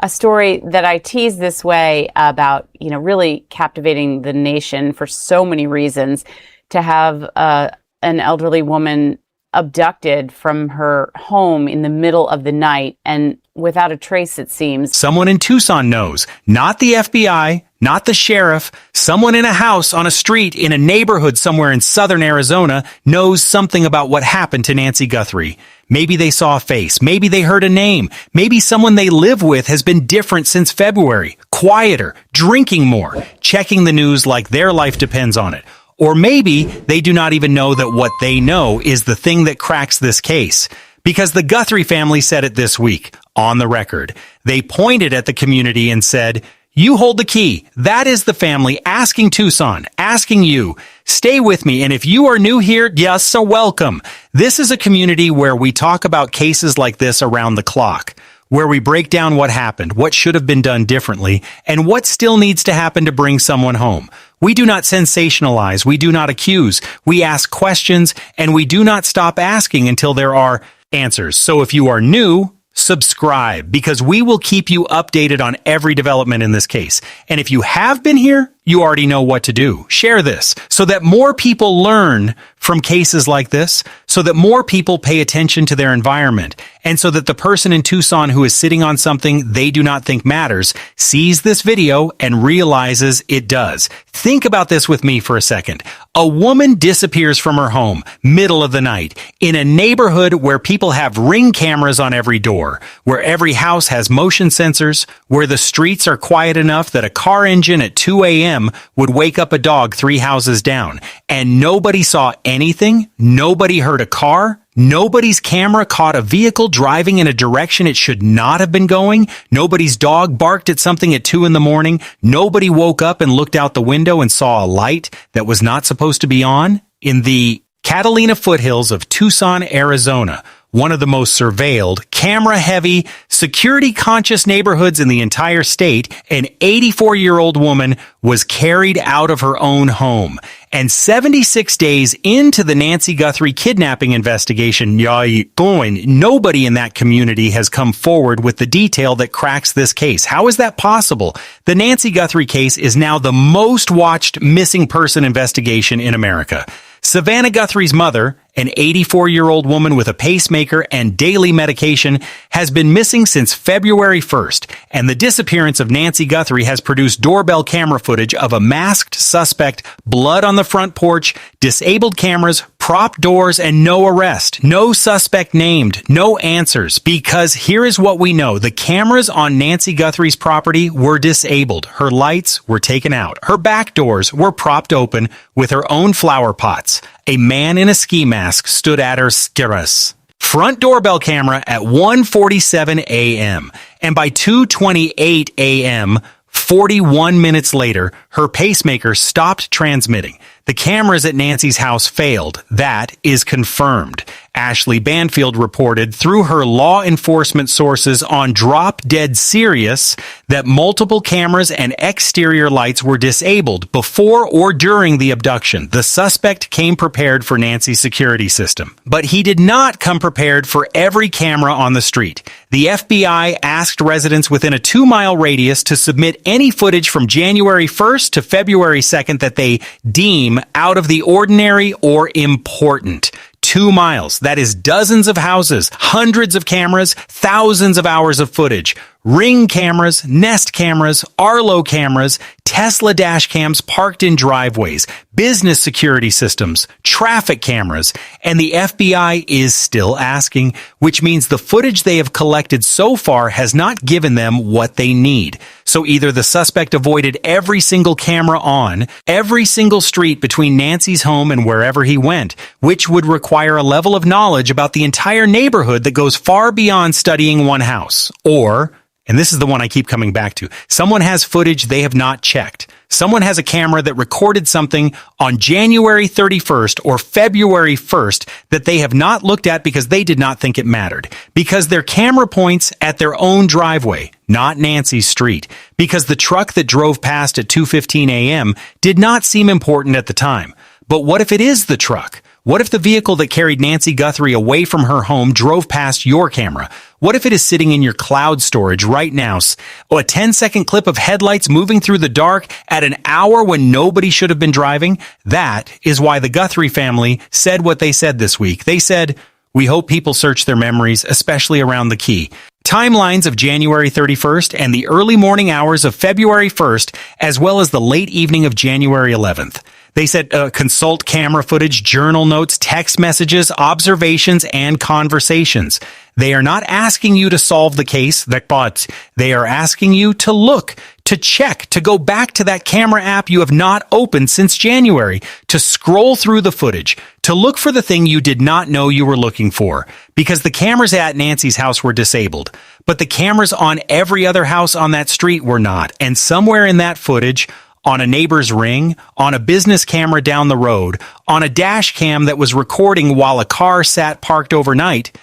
A story that I teased this way about, really captivating the nation for so many reasons, to have an elderly woman abducted from her home in the middle of the night and without a trace, it seems. Someone in Tucson knows, not the FBI, not the sheriff. Someone in a house on a street in a neighborhood somewhere in southern Arizona knows something about what happened to Nancy Guthrie. Maybe they saw a face. Maybe they heard a name. Maybe someone they live with has been different since February, quieter, drinking more, checking the news like their life depends on it. Or maybe they do not even know that what they know is the thing that cracks this case. Because the Guthrie family said it this week, on the record. They pointed at the community and said, "You hold the key. That is the family asking Tucson, asking you. Stay with me, and if you are new here, yes, so welcome. This is a community where we talk about cases like this around the clock, where we break down what happened, what should have been done differently, and what still needs to happen to bring someone home. We do not sensationalize, we do not accuse, we ask questions, and we do not stop asking until there are answers. So if you are new, subscribe, because we will keep you updated on every development in this case. And if you have been here, you already know what to do. Share this so that more people learn from cases like this, so that more people pay attention to their environment, and so that the person in Tucson who is sitting on something they do not think matters sees this video and realizes it does. Think about this with me for a second. A woman disappears from her home, middle of the night, in a neighborhood where people have Ring cameras on every door, where every house has motion sensors, where the streets are quiet enough that a car engine at 2 a.m. would wake up a dog 3 houses down, and nobody saw anything, nobody heard a car, nobody's camera caught a vehicle driving in a direction it should not have been going, nobody's dog barked at something at 2 in the morning, nobody woke up and looked out the window and saw a light that was not supposed to be on. In the Catalina foothills of Tucson, Arizona, one of the most surveilled, camera-heavy, security-conscious neighborhoods in the entire state, an 84-year-old woman was carried out of her own home. And 76 days into the Nancy Guthrie kidnapping investigation, nobody in that community has come forward with the detail that cracks this case. How is that possible? The Nancy Guthrie case is now the most watched missing person investigation in America. Savannah Guthrie's mother, an 84-year-old woman with a pacemaker and daily medication, has been missing since February 1st, and the disappearance of Nancy Guthrie has produced doorbell camera footage of a masked suspect, blood on the front porch, disabled cameras, prop doors, and no arrest. No suspect named, no answers, because here is what we know. The cameras on Nancy Guthrie's property were disabled. Her lights were taken out. Her back doors were propped open with her own flower pots. A man in a ski mask stood at her terrace. Front doorbell camera at 1:47 a.m. And by 2:28 a.m., 41 minutes later, her pacemaker stopped transmitting. The cameras at Nancy's house failed. That is confirmed. Ashley Banfield reported through her law enforcement sources on Drop Dead Serious that multiple cameras and exterior lights were disabled before or during the abduction. The suspect came prepared for Nancy's security system, but he did not come prepared for every camera on the street. The FBI asked residents within a 2-mile radius to submit any footage from January 1st to February 2nd that they deem out of the ordinary or important. 2 miles. That is dozens of houses, hundreds of cameras, thousands of hours of footage. Ring cameras, Nest cameras, Arlo cameras, Tesla dash cams parked in driveways, business security systems, traffic cameras, and the FBI is still asking, which means the footage they have collected so far has not given them what they need. So either the suspect avoided every single camera on every single street between Nancy's home and wherever he went, which would require a level of knowledge about the entire neighborhood that goes far beyond studying one house, or, and this is the one I keep coming back to, someone has footage they have not checked. Someone has a camera that recorded something on January 31st or February 1st that they have not looked at because they did not think it mattered. Because their camera points at their own driveway, not Nancy's street. Because the truck that drove past at 2:15 a.m. did not seem important at the time. But what if it is the truck? What if the vehicle that carried Nancy Guthrie away from her home drove past your camera? What if it is sitting in your cloud storage right now? A 10-second clip of headlights moving through the dark at an hour when nobody should have been driving? That is why the Guthrie family said what they said this week. They said, "We hope people search their memories, especially around the key." Timelines of January 31st and the early morning hours of February 1st, as well as the late evening of January 11th. They said consult camera footage, journal notes, text messages, observations, and conversations. They are not asking you to solve the case, but they are asking you to look, to check, to go back to that camera app you have not opened since January, to scroll through the footage, to look for the thing you did not know you were looking for. Because the cameras at Nancy's house were disabled, but the cameras on every other house on that street were not. And somewhere in that footage, on a neighbor's Ring, on a business camera down the road, on a dash cam that was recording while a car sat parked overnight,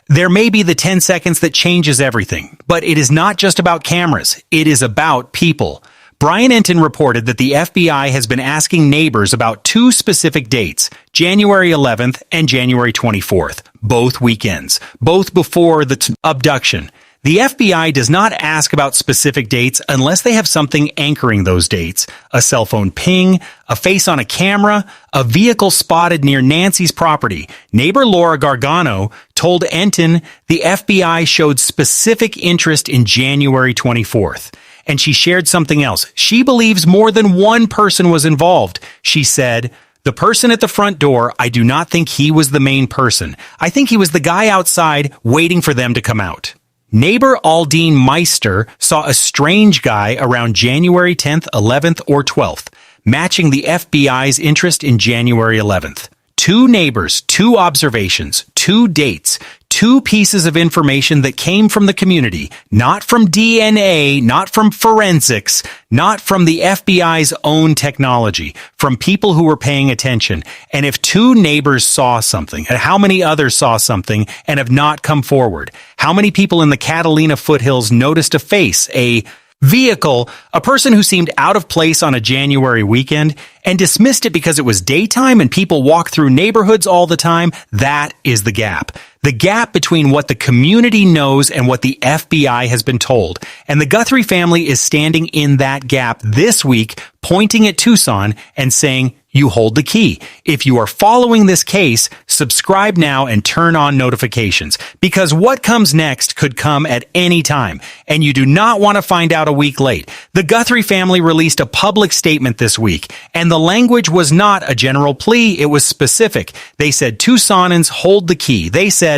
there may be the 10 seconds that changes everything. But it is not just about cameras. It is about people. Brian Enton reported that the FBI has been asking neighbors about two specific dates, January 11th and January 24th, both weekends, both before the abduction. The FBI does not ask about specific dates unless they have something anchoring those dates. A cell phone ping, a face on a camera, a vehicle spotted near Nancy's property. Neighbor Laura Gargano told Enton the FBI showed specific interest in January 24th. And she shared something else. She believes more than one person was involved. She said, "The person at the front door, I do not think he was the main person. I think he was the guy outside waiting for them to come out." Neighbor Aldine Meister saw a strange guy around January 10th, 11th, or 12th, matching the FBI's interest in January 11th. Two neighbors, two observations, two dates, two pieces of information that came from the community, not from DNA, not from forensics, not from the FBI's own technology, from people who were paying attention. And if two neighbors saw something, and how many others saw something and have not come forward? How many people in the Catalina foothills noticed a face, a vehicle, a person who seemed out of place on a January weekend and dismissed it because it was daytime and people walk through neighborhoods all the time? That is the gap. The gap between what the community knows and what the FBI has been told. And the Guthrie family is standing in that gap this week, pointing at Tucson and saying, "You hold the key. If you are following this case, subscribe now and turn on notifications, because what comes next could come at any time, and you do not want to find out a week late." The Guthrie family released a public statement this week, and the language was not a general plea, it was specific. They said Tucsonans hold the key. They said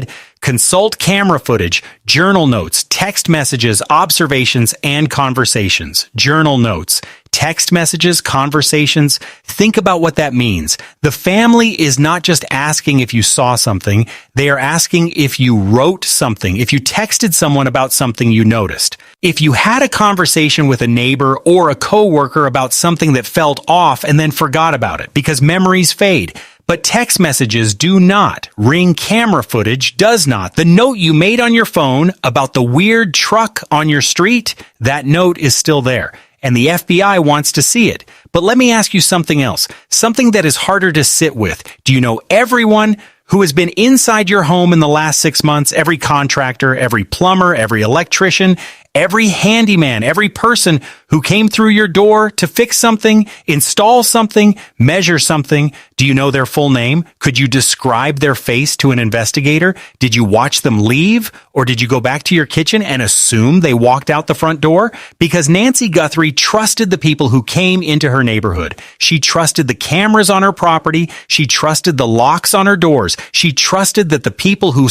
consult camera footage, journal notes, text messages, observations, and conversations. Journal notes, text messages, conversations. Think about what that means. The family is not just asking if you saw something. They are asking if you wrote something, if you texted someone about something you noticed. If you had a conversation with a neighbor or a coworker about something that felt off and then forgot about it, because memories fade. But text messages do not. Ring camera footage does not. The note you made on your phone about the weird truck on your street, that note is still there. And the FBI wants to see it. But let me ask you something else. Something that is harder to sit with. Do you know everyone who has been inside your home in the last 6 months? Every contractor, every plumber, every electrician, every handyman, every person who came through your door to fix something, install something, measure something. Do you know their full name? Could you describe their face to an investigator? Did you watch them leave? Or did you go back to your kitchen and assume they walked out the front door? Because Nancy Guthrie trusted the people who came into her neighborhood. She trusted the cameras on her property. She trusted the locks on her doors. She trusted that the people who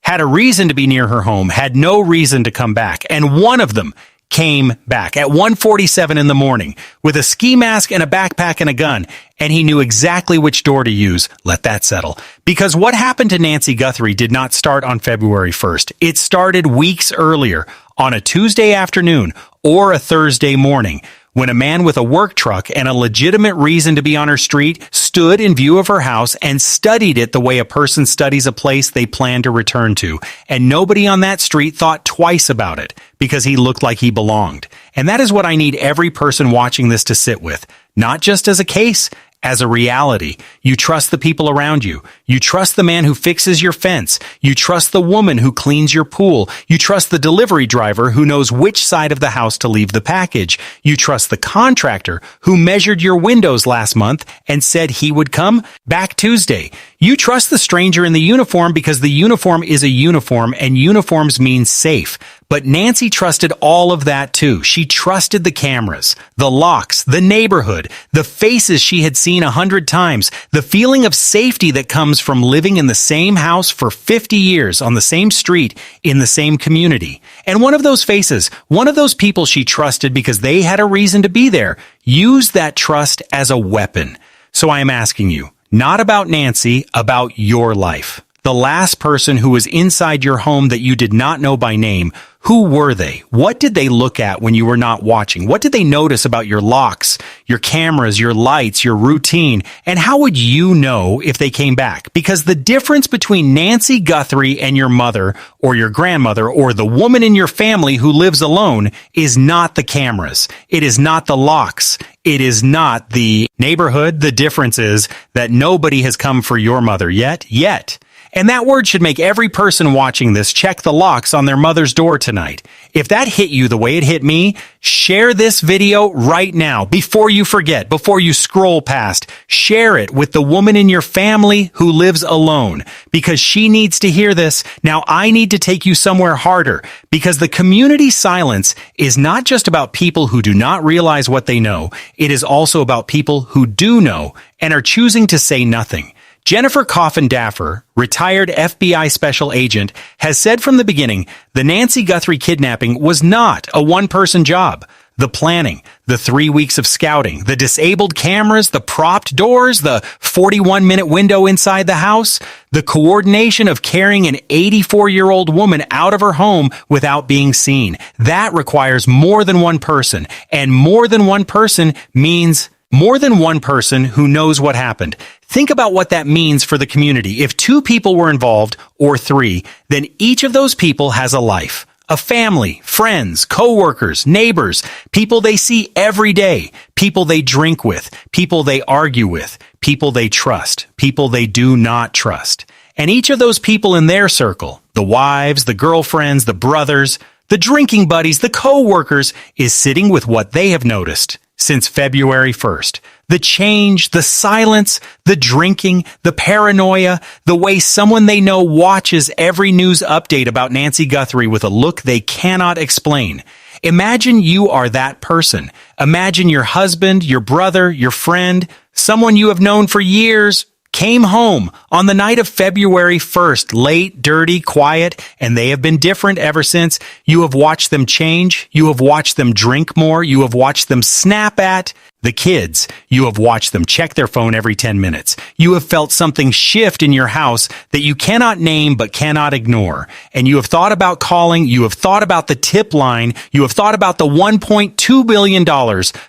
had a reason to be near her home had no reason to come back. And one of them came back at 1:47 in the morning with a ski mask and a backpack and a gun. And he knew exactly which door to use. Let that settle. Because what happened to Nancy Guthrie did not start on February 1st. It started weeks earlier, on a Tuesday afternoon or a Thursday morning, when a man with a work truck and a legitimate reason to be on her street stood in view of her house and studied it the way a person studies a place they plan to return to. And nobody on that street thought twice about it because he looked like he belonged. And that is what I need every person watching this to sit with, not just as a case, as a reality. You trust the people around you. You trust the man who fixes your fence. You trust the woman who cleans your pool. You trust the delivery driver who knows which side of the house to leave the package. You trust the contractor who measured your windows last month and said he would come back Tuesday. You trust the stranger in the uniform because the uniform is a uniform and uniforms mean safe. But Nancy trusted all of that too. She trusted the cameras, the locks, the neighborhood, the faces she had seen 100 times, the feeling of safety that comes from living in the same house for 50 years on the same street in the same community. And one of those faces, one of those people she trusted because they had a reason to be there, used that trust as a weapon. So I am asking you, not about Nancy, about your life. The last person who was inside your home that you did not know by name, who were they? What did they look at when you were not watching? What did they notice about your locks, your cameras, your lights, your routine? And how would you know if they came back? Because the difference between Nancy Guthrie and your mother or your grandmother or the woman in your family who lives alone is not the cameras. It is not the locks. It is not the neighborhood. The difference is that nobody has come for your mother yet. And that word should make every person watching this check the locks on their mother's door tonight. If that hit you the way it hit me, share this video right now before you forget, before you scroll past. Share it with the woman in your family who lives alone because she needs to hear this. Now I need to take you somewhere harder because the community silence is not just about people who do not realize what they know. It is also about people who do know and are choosing to say nothing. Jennifer Coffin Daffer, retired FBI special agent, has said from the beginning the Nancy Guthrie kidnapping was not a one-person job. The planning, the 3 weeks of scouting, the disabled cameras, the propped doors, the 41-minute window inside the house, the coordination of carrying an 84-year-old woman out of her home without being seen. That requires more than one person, and more than one person means more than one person who knows what happened. Think about what that means for the community. If 2 people were involved, or 3, then each of those people has a life, a family, friends, co-workers, neighbors, people they see every day, people they drink with, people they argue with, people they trust, people they do not trust. And each of those people in their circle, the wives, the girlfriends, the brothers, the drinking buddies, the co-workers, is sitting with what they have noticed since February 1st. The change, the silence, the drinking, the paranoia, the way someone they know watches every news update about Nancy Guthrie with a look they cannot explain. Imagine you are that person. Imagine your husband, your brother, your friend, someone you have known for years, came home on the night of February 1st, late, dirty, quiet, and they have been different ever since. You have watched them change. You have watched them drink more. You have watched them snap at the kids. You have watched them check their phone every 10 minutes. You have felt something shift in your house that you cannot name but cannot ignore. And you have thought about calling. You have thought about the tip line. You have thought about the $1.2 billion,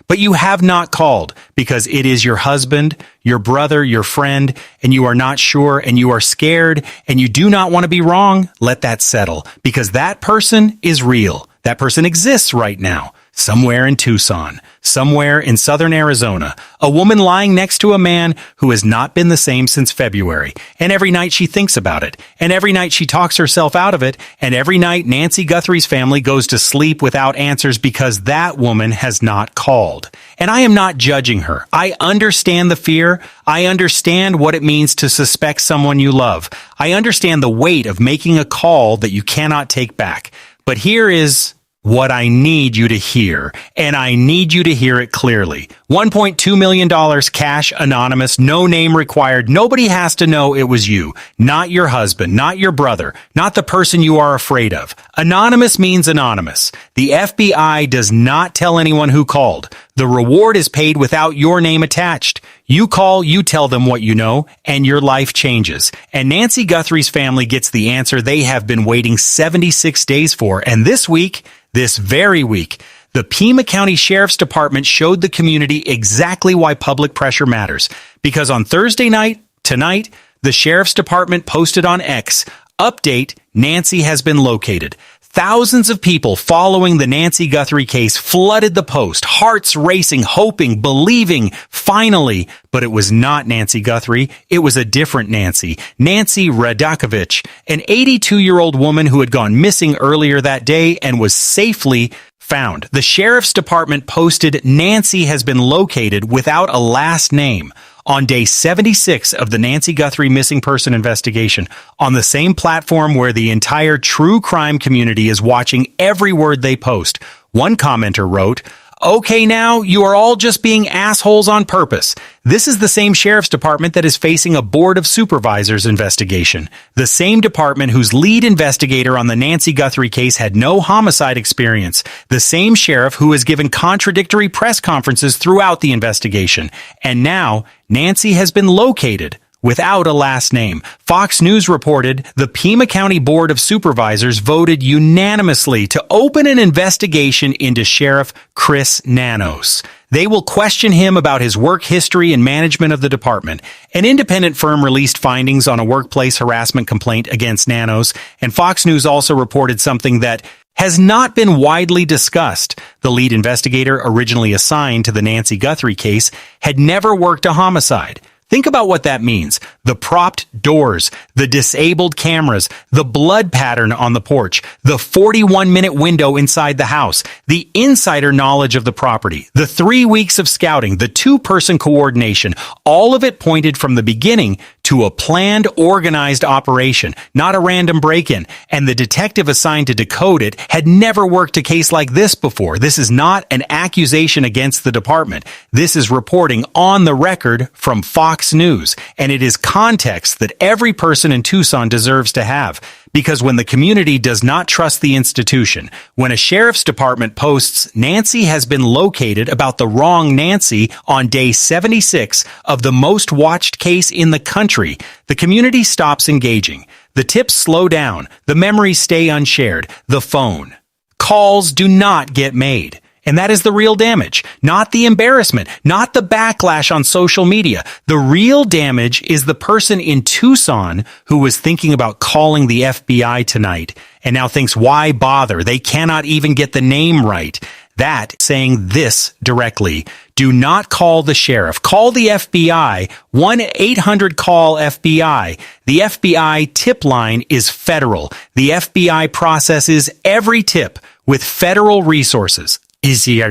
but you have not called because it is your husband, your brother, your friend, and you are not sure and you are scared and you do not want to be wrong. Let that settle because that person is real. That person exists right now. Somewhere in Tucson, somewhere in southern Arizona, a woman lying next to a man who has not been the same since February. And every night she thinks about it. And every night she talks herself out of it. And every night Nancy Guthrie's family goes to sleep without answers because that woman has not called. And I am not judging her. I understand the fear. I understand what it means to suspect someone you love. I understand the weight of making a call that you cannot take back. But here is what I need you to hear, and I need you to hear it clearly. $1.2 million cash, anonymous, no name required. Nobody has to know it was you, not your husband, not your brother, not the person you are afraid of. Anonymous means anonymous. The FBI does not tell anyone who called. The reward is paid without your name attached. You call, you tell them what you know, and your life changes. And Nancy Guthrie's family gets the answer they have been waiting 76 days for. And this week, this very week, the Pima County Sheriff's Department showed the community exactly why public pressure matters. Because on Thursday night, tonight, the Sheriff's Department posted on X, update, Nancy has been located. Thousands of people following the Nancy Guthrie case flooded the post, hearts racing, hoping, believing, finally. But it was not Nancy Guthrie. It was a different Nancy, Nancy Radakovich, an 82-year-old woman who had gone missing earlier that day and was safely found. The sheriff's department posted Nancy has been located without a last name on day 76 of the Nancy Guthrie missing person investigation, on the same platform where the entire true crime community is watching every word they post. One commenter wrote, "Okay, now, you are all just being assholes on purpose." This is the same sheriff's department that is facing a board of supervisors investigation. The same department whose lead investigator on the Nancy Guthrie case had no homicide experience. The same sheriff who has given contradictory press conferences throughout the investigation. And now, Nancy has been located without a last name. Fox News reported the Pima County Board of Supervisors voted unanimously to open an investigation into Sheriff Chris Nanos. They will question him about his work history and management of the department. An independent firm released findings on a workplace harassment complaint against Nanos, and Fox News also reported something that has not been widely discussed. The lead investigator originally assigned to the Nancy Guthrie case had never worked a homicide. Think about what that means. The propped doors, the disabled cameras, the blood pattern on the porch, the 41-minute window inside the house, the insider knowledge of the property, the 3 weeks of scouting, the two-person coordination, all of it pointed from the beginning to a planned, organized operation, not a random break-in. And the detective assigned to decode it had never worked a case like this before. This is not an accusation against the department. This is reporting on the record from Fox News, and it is context that every person in Tucson deserves to have. Because when the community does not trust the institution, when a sheriff's department posts Nancy has been located about the wrong Nancy on day 76 of the most watched case in the country, the community stops engaging. The tips slow down, the memories stay unshared, the phone calls do not get made. And that is the real damage, not the embarrassment, not the backlash on social media. The real damage is the person in Tucson who was thinking about calling the FBI tonight and now thinks, why bother? They cannot even get the name right. That saying this directly. Do not call the sheriff. Call the FBI. 1-800-CALL-FBI. The FBI tip line is federal. The FBI processes every tip with federal resources. The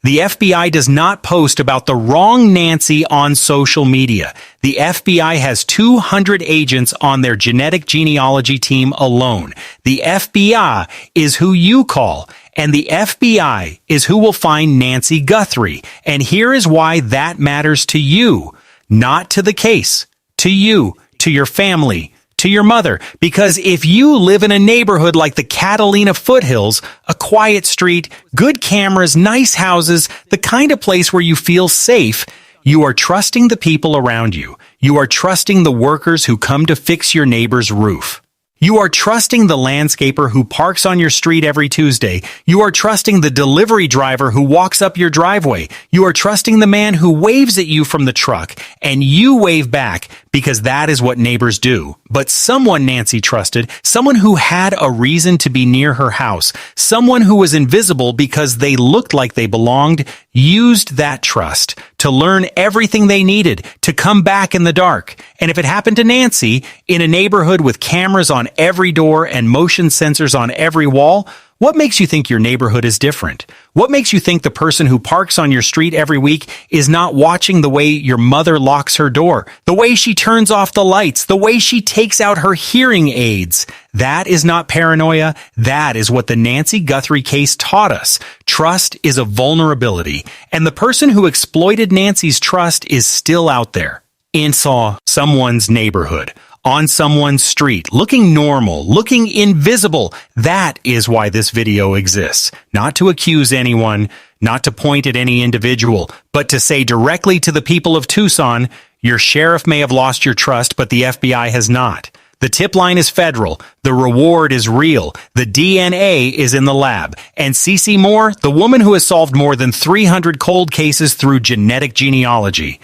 FBI does not post about the wrong Nancy on social media. The FBI has 200 agents on their genetic genealogy team alone. The FBI is who you call, and the FBI is who will find Nancy Guthrie. And here is why that matters to you, not to the case, to you, to your family, to your mother, because if you live in a neighborhood like the Catalina Foothills, a quiet street, good cameras, nice houses, the kind of place where you feel safe, you are trusting the people around you. You are trusting the workers who come to fix your neighbor's roof. You are trusting the landscaper who parks on your street every Tuesday. You are trusting the delivery driver who walks up your driveway. You are trusting the man who waves at you from the truck, and you wave back because that is what neighbors do. But someone Nancy trusted, someone who had a reason to be near her house, someone who was invisible because they looked like they belonged, used that trust to learn everything they needed to come back in the dark. And if it happened to Nancy in a neighborhood with cameras on every door and motion sensors on every wall, what makes you think your neighborhood is different? What makes you think the person who parks on your street every week is not watching the way your mother locks her door, the way she turns off the lights, the way she takes out her hearing aids? That is not paranoia. That is what the Nancy Guthrie case taught us. Trust is a vulnerability, and the person who exploited Nancy's trust is still out there in someone's neighborhood, on someone's street, looking normal, looking invisible. That is why this video exists. Not to accuse anyone, not to point at any individual, but to say directly to the people of Tucson, your sheriff may have lost your trust, but the FBI has not. The tip line is federal. The reward is real. The DNA is in the lab. And Cece Moore, the woman who has solved more than 300 cold cases through genetic genealogy.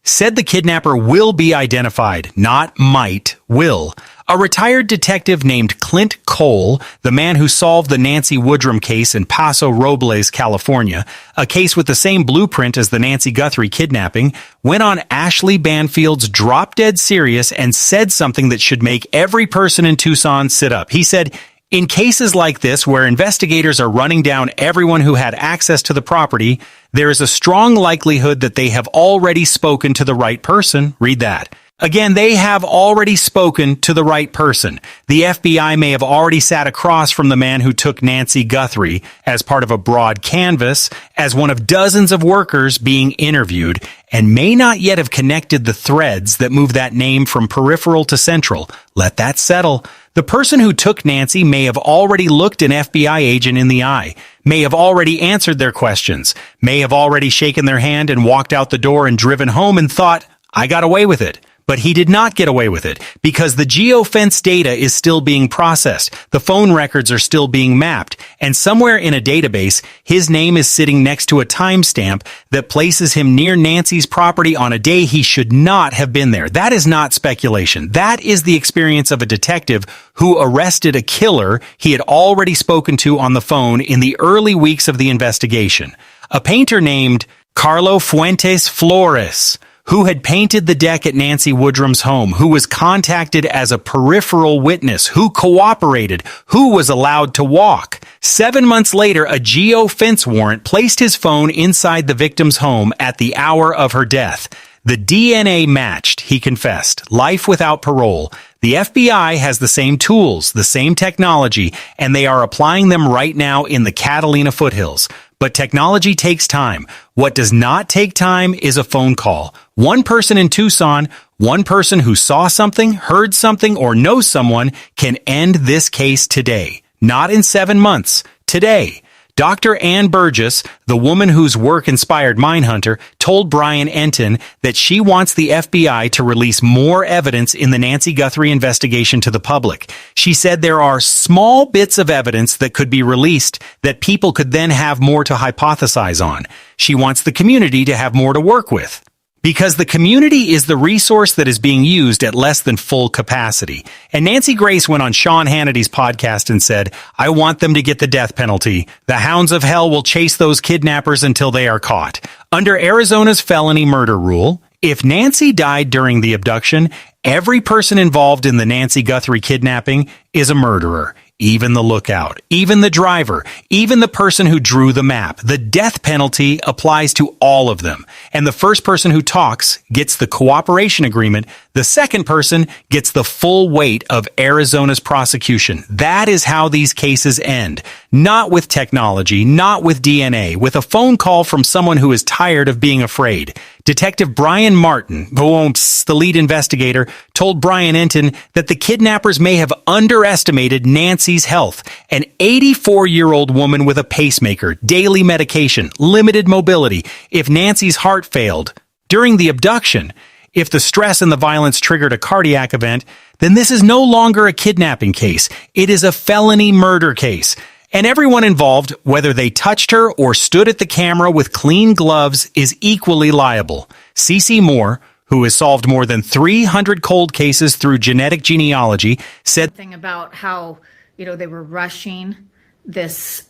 said the kidnapper will be identified, not might, will. A retired detective named Clint Cole, the man who solved the Nancy Woodrum case in Paso Robles, California, a case with the same blueprint as the Nancy Guthrie kidnapping, went on Ashley Banfield's Drop Dead Serious and said something that should make every person in Tucson sit up. He said, in cases like this, where investigators are running down everyone who had access to the property, there is a strong likelihood that they have already spoken to the right person. Read that. Again, they have already spoken to the right person. The FBI may have already sat across from the man who took Nancy Guthrie as part of a broad canvas as one of dozens of workers being interviewed and may not yet have connected the threads that move that name from peripheral to central. Let that settle. The person who took Nancy may have already looked an FBI agent in the eye, may have already answered their questions, may have already shaken their hand and walked out the door and driven home and thought, I got away with it. But he did not get away with it because the geofence data is still being processed, the phone records are still being mapped, and somewhere in a database, his name is sitting next to a timestamp that places him near Nancy's property on a day he should not have been there. That is not speculation. That is the experience of a detective who arrested a killer he had already spoken to on the phone in the early weeks of the investigation. A painter named Carlo Fuentes Flores, who had painted the deck at Nancy Woodrum's home, who was contacted as a peripheral witness, who cooperated, who was allowed to walk. 7 months later, a geofence warrant placed his phone inside the victim's home at the hour of her death. The DNA matched, he confessed. Life without parole. The FBI has the same tools, the same technology, and they are applying them right now in the Catalina foothills. But technology takes time. What does not take time is a phone call. One person in Tucson, one person who saw something, heard something, or knows someone can end this case today. Not in 7 months. Today. Dr. Ann Burgess, the woman whose work inspired Mindhunter, told Brian Enton that she wants the FBI to release more evidence in the Nancy Guthrie investigation to the public. She said there are small bits of evidence that could be released that people could then have more to hypothesize on. She wants the community to have more to work with. Because the community is the resource that is being used at less than full capacity. And Nancy Grace went on Sean Hannity's podcast and said, I want them to get the death penalty. The hounds of hell will chase those kidnappers until they are caught. Under Arizona's felony murder rule, if Nancy died during the abduction, every person involved in the Nancy Guthrie kidnapping is a murderer. Even the lookout, even the driver, even the person who drew the map. The death penalty applies to all of them. And the first person who talks gets the cooperation agreement. The second person gets the full weight of Arizona's prosecution. That is how these cases end. Not with technology, not with DNA, with a phone call from someone who is tired of being afraid. Detective Brian Martin, the lead investigator, told Brian Enton that the kidnappers may have underestimated Nancy's health. An 84-year-old woman with a pacemaker, daily medication, limited mobility. If Nancy's heart failed during the abduction, if the stress and the violence triggered a cardiac event, then this is no longer a kidnapping case. It is a felony murder case. And everyone involved, whether they touched her or stood at the camera with clean gloves, is equally liable. C.C. Moore, who has solved more than 300 cold cases through genetic genealogy, said thing about how, they were rushing this.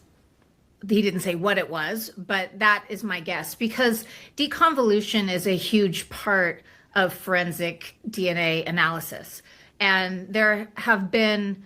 He didn't say what it was, but that is my guess, because deconvolution is a huge part of forensic DNA analysis. And there have been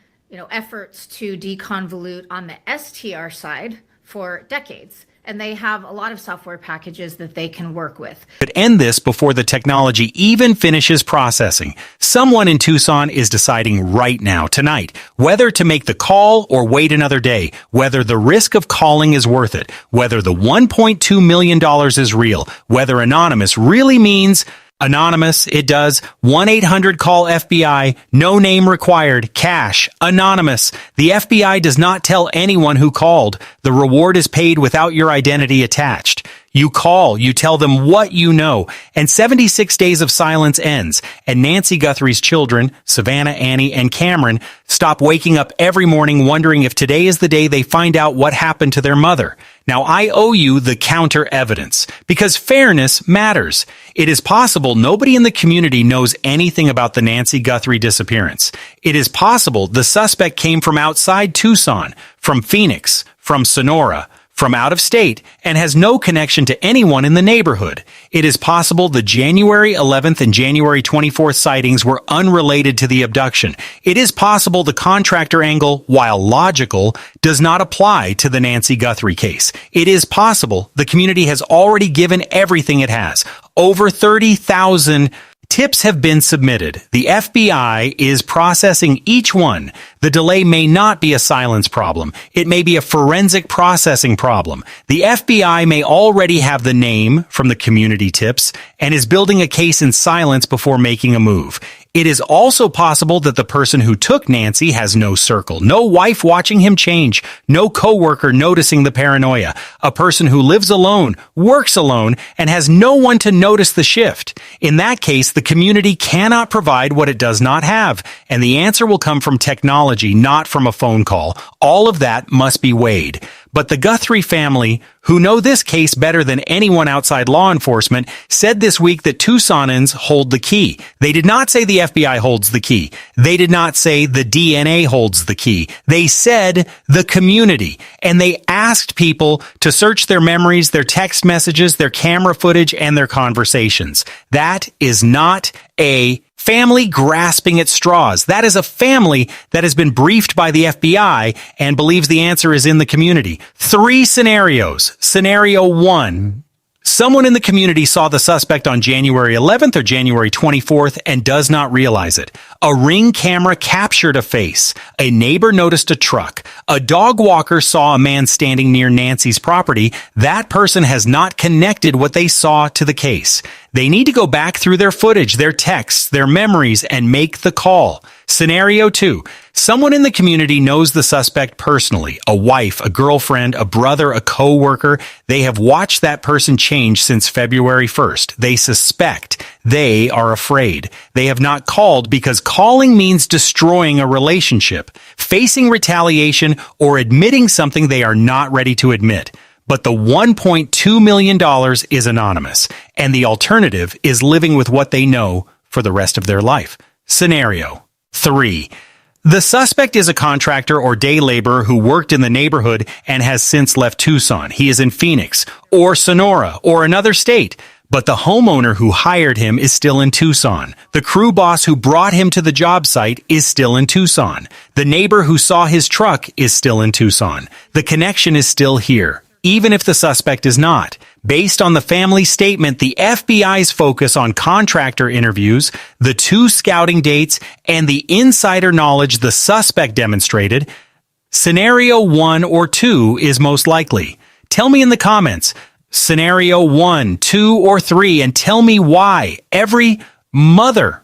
efforts to deconvolute on the STR side for decades. And they have a lot of software packages that they can work with. But end this before the technology even finishes processing. Someone in Tucson is deciding right now, tonight, whether to make the call or wait another day, whether the risk of calling is worth it, whether the $1.2 million is real, whether anonymous really means anonymous. It does. 1-800-CALL-FBI. No name required. Cash. Anonymous. The FBI does not tell anyone who called. The reward is paid without your identity attached. You call, you tell them what you know, and 76 days of silence ends, and Nancy Guthrie's children, Savannah, Annie, and Cameron, stop waking up every morning wondering if today is the day they find out what happened to their mother. Now, I owe you the counter evidence, because fairness matters. It is possible nobody in the community knows anything about the Nancy Guthrie disappearance. It is possible the suspect came from outside Tucson, from Phoenix, from Sonora, from out of state, and has no connection to anyone in the neighborhood. It is possible the January 11th and January 24th sightings were unrelated to the abduction. It is possible the contractor angle, while logical, does not apply to the Nancy Guthrie case. It is possible the community has already given everything it has. Over 30,000 tips have been submitted. The FBI is processing each one. The delay may not be a silence problem. It may be a forensic processing problem. The FBI may already have the name from the community tips and is building a case in silence before making a move. It is also possible that the person who took Nancy has no circle, no wife watching him change, no coworker noticing the paranoia, a person who lives alone, works alone, and has no one to notice the shift. In that case, the community cannot provide what it does not have, and the answer will come from technology, not from a phone call. All of that must be weighed. But the Guthrie family, who know this case better than anyone outside law enforcement, said this week that Tucsonans hold the key. They did not say the FBI holds the key. They did not say the DNA holds the key. They said the community. And they asked people to search their memories, their text messages, their camera footage, and their conversations. That is not a family grasping at straws. That is a family that has been briefed by the FBI and believes the answer is in the community. 3 scenarios. Scenario 1. Someone in the community saw the suspect on January 11th or January 24th and does not realize it. A Ring camera captured a face. A neighbor noticed a truck. A dog walker saw a man standing near Nancy's property. That person has not connected what they saw to the case. They need to go back through their footage, their texts, their memories, and make the call. Scenario 2. Someone in the community knows the suspect personally. A wife, a girlfriend, a brother, a co-worker. They have watched that person change since February 1st. They suspect. They are afraid. They have not called because calling means destroying a relationship, facing retaliation, or admitting something they are not ready to admit. But the $1.2 million is anonymous, and the alternative is living with what they know for the rest of their life. Scenario 3. The suspect is a contractor or day laborer who worked in the neighborhood and has since left Tucson. He is in Phoenix or Sonora or another state. But the homeowner who hired him is still in Tucson. The crew boss who brought him to the job site is still in Tucson. The neighbor who saw his truck is still in Tucson. The connection is still here, even if the suspect is not. Based on the family statement, the FBI's focus on contractor interviews, the 2 scouting dates, and the insider knowledge the suspect demonstrated, scenario 1 or 2 is most likely. Tell me in the comments, scenario 1, 2, or 3, and tell me why. Every mother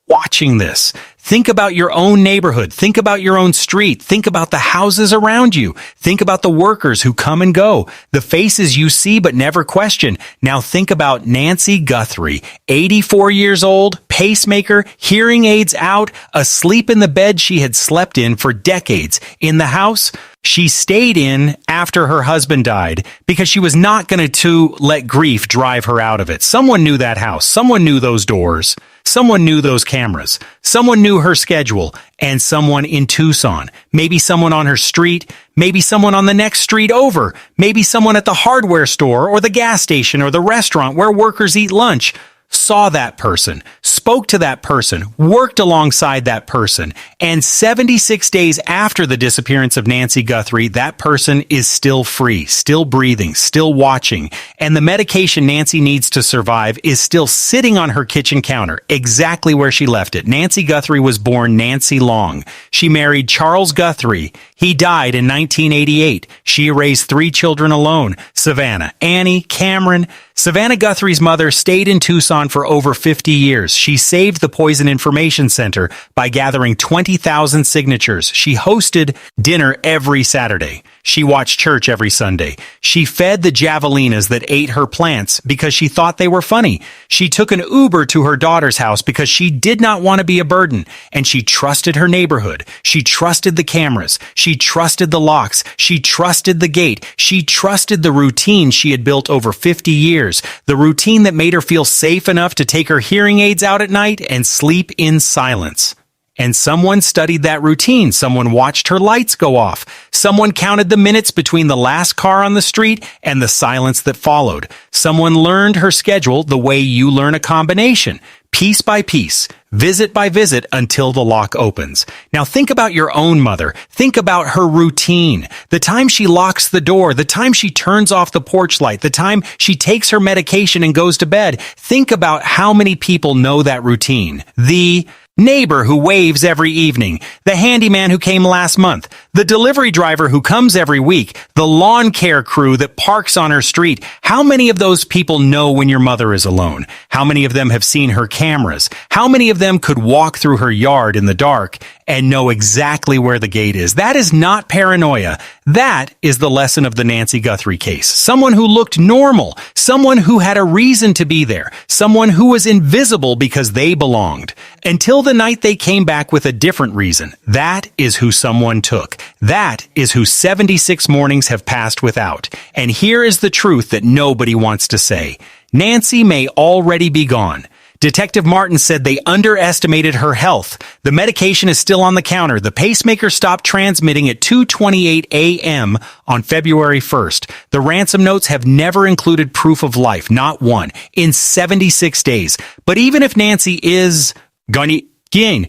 watching this, think about your own neighborhood. Think about your own street. Think about the houses around you. Think about the workers who come and go, the faces you see but never question. Now think about Nancy Guthrie, 84 years old, pacemaker, hearing aids out, asleep in the bed she had slept in for decades, in the house she stayed in after her husband died because she was not going to let grief drive her out of it. Someone knew that house. Someone knew those doors. Someone knew those cameras. Someone knew her schedule. And someone in Tucson. Maybe someone on her street. Maybe someone on the next street over. Maybe someone at the hardware store or the gas station or the restaurant where workers eat lunch. Saw that person, spoke to that person, worked alongside that person, and 76 days after the disappearance of Nancy Guthrie, that person is still free, still breathing, still watching, and the medication Nancy needs to survive is still sitting on her kitchen counter, exactly where she left it. Nancy Guthrie was born Nancy Long. She married Charles Guthrie. He died in 1988. She raised 3 children alone, Savannah, Annie, Cameron, Savannah Guthrie's mother stayed in Tucson for over 50 years. She saved the Poison Information Center by gathering 20,000 signatures. She hosted dinner every Saturday. She watched church every Sunday. She fed the javelinas that ate her plants because she thought they were funny. She took an Uber to her daughter's house because she did not want to be a burden. And she trusted her neighborhood. She trusted the cameras. She trusted the locks. She trusted the gate. She trusted the routine she had built over 50 years. The routine that made her feel safe enough to take her hearing aids out at night and sleep in silence. And someone studied that routine. Someone watched her lights go off. Someone counted the minutes between the last car on the street and the silence that followed. Someone learned her schedule the way you learn a combination, piece by piece, visit by visit until the lock opens. Now think about your own mother. Think about her routine. The time she locks the door, the time she turns off the porch light, the time she takes her medication and goes to bed. Think about how many people know that routine. The neighbor who waves every evening, the handyman who came last month, the delivery driver who comes every week, the lawn care crew that parks on her street. How many of those people know when your mother is alone? How many of them have seen her cameras? How many of them could walk through her yard in the dark and know exactly where the gate is? That is not paranoia. That is the lesson of the Nancy Guthrie case. Someone who looked normal, someone who had a reason to be there, someone who was invisible because they belonged. Until the night they came back with a different reason. That is who someone took. That is who 76 mornings have passed without. And here is the truth that nobody wants to say. Nancy may already be gone. Detective Martin said they underestimated her health. The medication is still on the counter. The pacemaker stopped transmitting at 2:28 a.m. on February 1st. The ransom notes have never included proof of life, not one, in 76 days. But even if Nancy is gone, the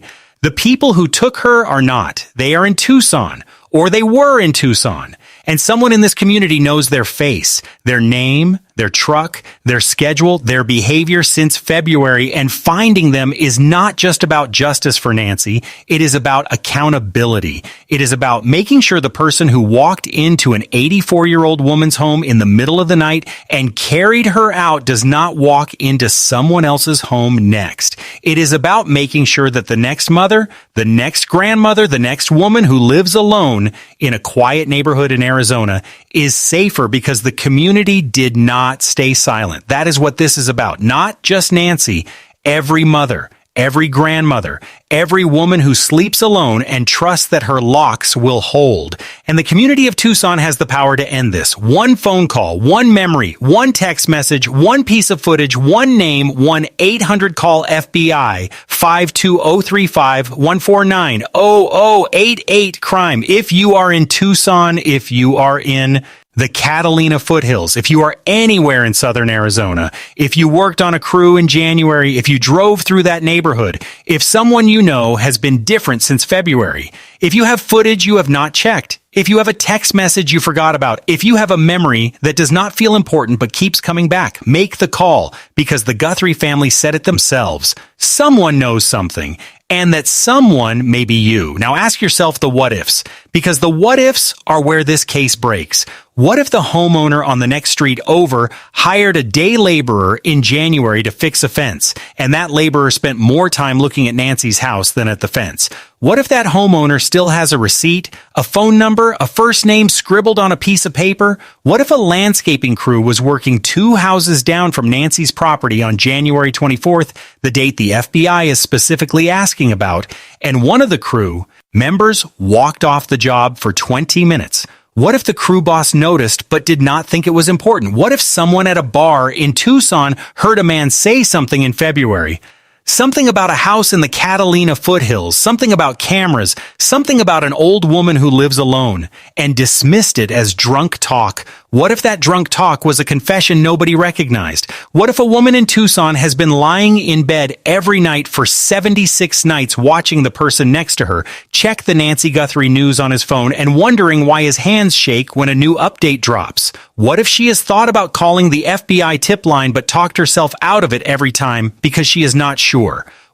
people who took her are not. They are in Tucson, or they were in Tucson. And someone in this community knows their face, their name, their truck, their schedule, their behavior since February, and finding them is not just about justice for Nancy. It is about accountability. It is about making sure the person who walked into an 84-year-old woman's home in the middle of the night and carried her out does not walk into someone else's home next. It is about making sure that the next mother, the next grandmother, the next woman who lives alone in a quiet neighborhood in Arizona is safer because the community did not stay silent. That is what this is about. Not just Nancy, every mother, every grandmother, every woman who sleeps alone and trusts that her locks will hold. And the community of Tucson has the power to end this. One phone call, one memory, one text message, one piece of footage, one name, 1-800-CALL FBI, 52035-149-0088 crime. If you are in Tucson, if you are in the Catalina foothills, if you are anywhere in southern Arizona, if you worked on a crew in January, if you drove through that neighborhood, if someone you know has been different since February, if you have footage you have not checked, if you have a text message you forgot about, if you have a memory that does not feel important but keeps coming back, make the call, because the Guthrie family said it themselves. Someone knows something, and that someone may be you. Now ask yourself the what ifs, because the what ifs are where this case breaks. What if the homeowner on the next street over hired a day laborer in January to fix a fence, and that laborer spent more time looking at Nancy's house than at the fence? What if that homeowner still has a receipt, a phone number, a first name scribbled on a piece of paper? What if a landscaping crew was working 2 houses down from Nancy's property on January 24th, the date the FBI is specifically asking about, and one of the crew members walked off the job for 20 minutes? What if the crew boss noticed but did not think it was important? What if someone at a bar in Tucson heard a man say something in February? Something about a house in the Catalina foothills, something about cameras, something about an old woman who lives alone, and dismissed it as drunk talk. What if that drunk talk was a confession nobody recognized? What if a woman in Tucson has been lying in bed every night for 76 nights watching the person next to her check the Nancy Guthrie news on his phone and wondering why his hands shake when a new update drops? What if she has thought about calling the FBI tip line but talked herself out of it every time because she is not sure?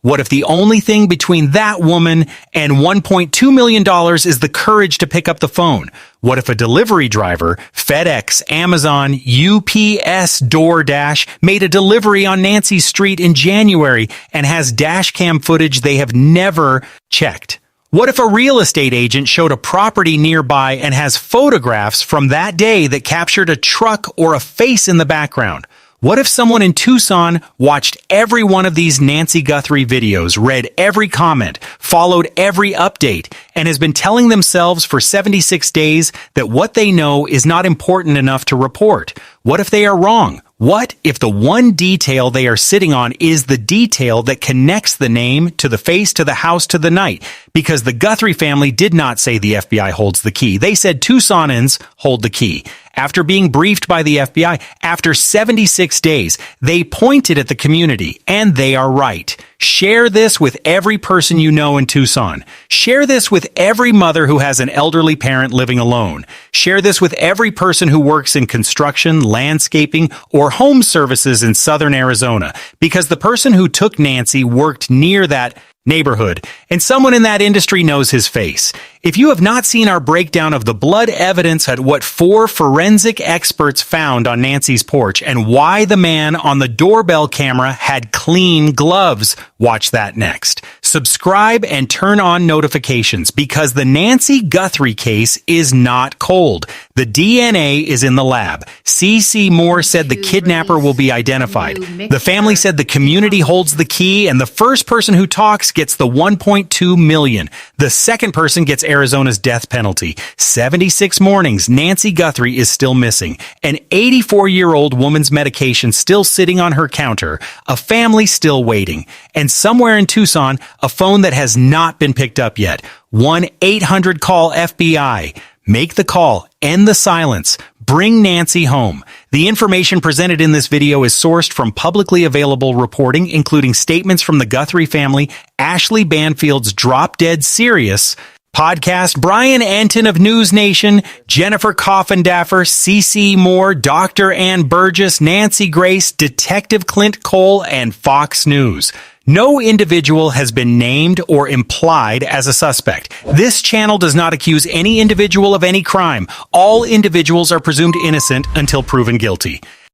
What if the only thing between that woman and $1.2 million is the courage to pick up the phone? What if a delivery driver, FedEx, Amazon, UPS, DoorDash, made a delivery on Nancy's street in January and has dash cam footage they have never checked? What if a real estate agent showed a property nearby and has photographs from that day that captured a truck or a face in the background? What if someone in Tucson watched every one of these Nancy Guthrie videos, read every comment, followed every update, and has been telling themselves for 76 days that what they know is not important enough to report? What if they are wrong? What if the one detail they are sitting on is the detail that connects the name to the face to the house to the night? Because the Guthrie family did not say the FBI holds the key. They said Tucsonans hold the key. After being briefed by the FBI, after 76 days, they pointed at the community, and they are right. Share this with every person you know in Tucson. Share this with every mother who has an elderly parent living alone. Share this with every person who works in construction, landscaping, or home services in southern Arizona, because the person who took Nancy worked near that neighborhood, and someone in that industry knows his face. If you have not seen our breakdown of the blood evidence at what 4 forensic experts found on Nancy's porch and why the man on the doorbell camera had clean gloves, watch that next. Subscribe and turn on notifications, because the Nancy Guthrie case is not cold. The DNA is in the lab. C.C. Moore said the kidnapper will be identified. The family said the community holds the key, and the first person who talks gets the $1.2 million. The second person gets Arizona's death penalty. 76 mornings, Nancy Guthrie is still missing. An 84-year-old woman's medication still sitting on her counter. A family still waiting. And somewhere in Tucson, a phone that has not been picked up yet. 1-800-CALL-FBI. Make the call. End the silence. Bring Nancy home. The information presented in this video is sourced from publicly available reporting, including statements from the Guthrie family, Ashley Banfield's Drop Dead Serious podcast, Brian Enton of News Nation, Jennifer Coffindaffer, C.C. Moore, Dr. Ann Burgess, Nancy Grace, Detective Clint Cole, and Fox News. No individual has been named or implied as a suspect. This channel does not accuse any individual of any crime. All individuals are presumed innocent until proven guilty.